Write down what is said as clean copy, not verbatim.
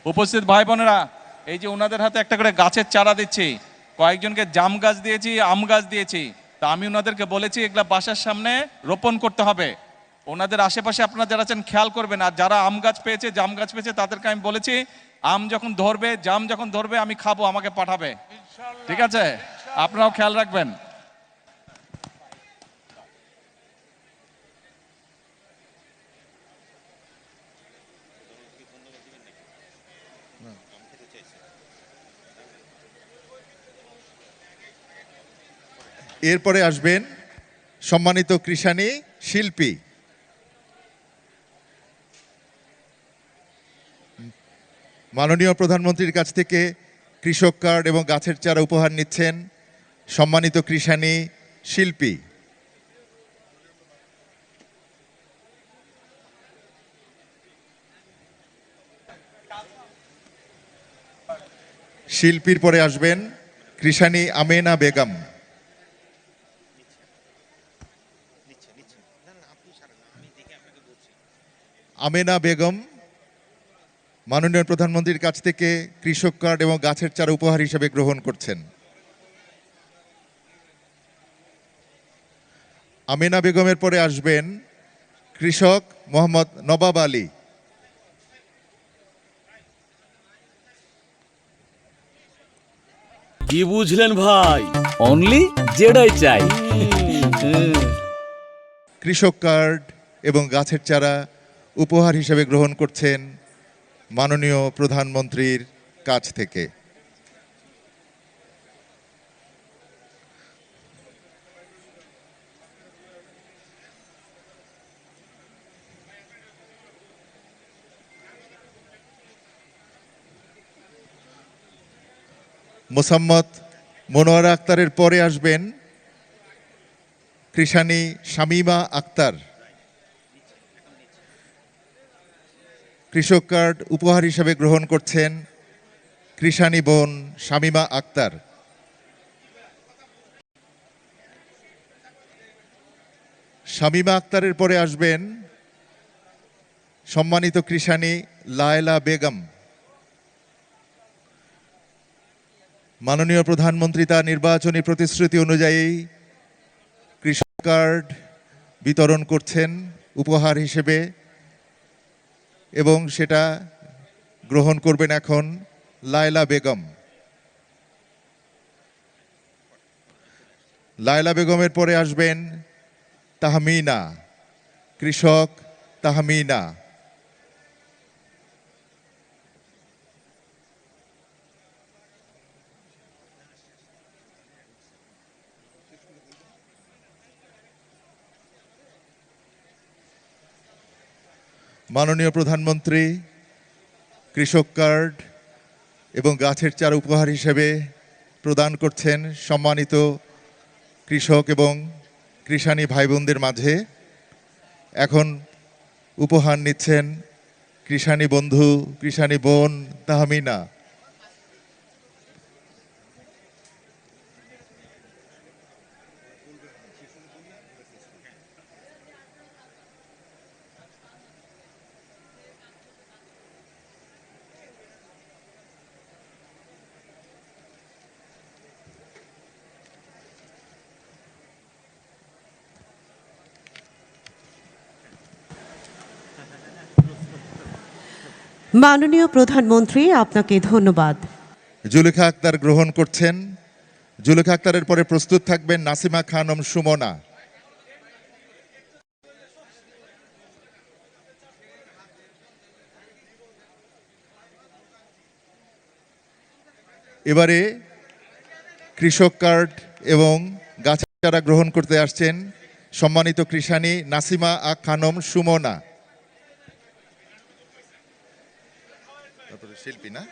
উপস্থিত ভাই বোনেরা, এই যে ওনাদের হাতে একটা করে গাছের চারা দিচ্ছি, কয়েকজনকে জাম গাছ দিয়েছি, আম গাছ দিয়েছি। তা আমি ওনাদেরকে বলেছি এগুলা বাসার সামনে রোপণ করতে হবে। ওনাদের আশেপাশে আপনারা যারা আছেন খেয়াল করবেন। আর যারা আম গাছ পেয়েছে, জাম গাছ পেয়েছে, তাদেরকে আমি বলেছি আম যখন ধরবে, জাম যখন ধরবে আমি খাবো, আমাকে পাঠাবে। ঠিক আছে, আপনারাও খেয়াল রাখবেন। এরপরে আসবেন সম্মানিত কৃষানী শিল্পী। মাননীয় প্রধানমন্ত্রীর কাছ থেকে কৃষক কার্ড এবং গাছের চারা উপহার নিচ্ছেন সম্মানিত কৃষানী শিল্পী। শিল্পীর পরে আসবেন কৃষানী আমেনা বেগম। আমেনা বেগম মাননীয় প্রধানমন্ত্রীর কাছ থেকে কৃষক কার্ড এবং গাছের চারা উপহার হিসেবে গ্রহণ করছেন। আমেনা বেগমের পরে আসবেন কৃষক মোহাম্মদ নবাব আলী। কি বুঝলেন ভাই? অনলি যেটাই চাই। কৃষক কার্ড এবং গাছের চারা উপহার হিসেবে গ্রহণ করছেন মাননীয় প্রধানমন্ত্রীর কাছ থেকে। মোসাম্মদ মনোয়ারা আক্তারের পরে আসবেন কৃষানী শামীমা আক্তার। কৃষক কার্ড উপহার হিসেবে গ্রহণ করছেন কৃষানী বোন শামীমা আক্তার। শামীমা আক্তারের পরে আসবেন সম্মানিত কৃষানী লায়লা বেগম। মাননীয় প্রধানমন্ত্রী তার নির্বাচনী প্রতিশ্রুতি অনুযায়ী কৃষক কার্ড বিতরণ করছেন উপহার হিসেবে এবং সেটা গ্রহণ করবেন এখন লায়লা বেগম। লায়লা বেগমের পরে আসবেন তাহমিনা, কৃষক তাহমিনা। মাননীয় প্রধানমন্ত্রী কৃষক কার্ড এবং গাছের চারা উপহার হিসেবে প্রদান করছেন সম্মানিত কৃষক এবং কৃষানী ভাই বোনদের মাঝে। এখন উপহার নিচ্ছেন কৃষানী বন্ধু, কৃষানী বোন তাহমিনা। মাননীয় প্রধানমন্ত্রী, আপনাকে ধন্যবাদ। জুলেখা আক্তার গ্রহণ করছেন। জুলেখা আক্তারের পরে প্রস্তুত থাকবেন নাসিমা খানম সুমনা। এবারে কৃষক কার্ড এবং গাছের চারা গ্রহণ করতে আসছেন সম্মানিত কৃষানী নাসিমা খানম সুমনা। শিল্পী না?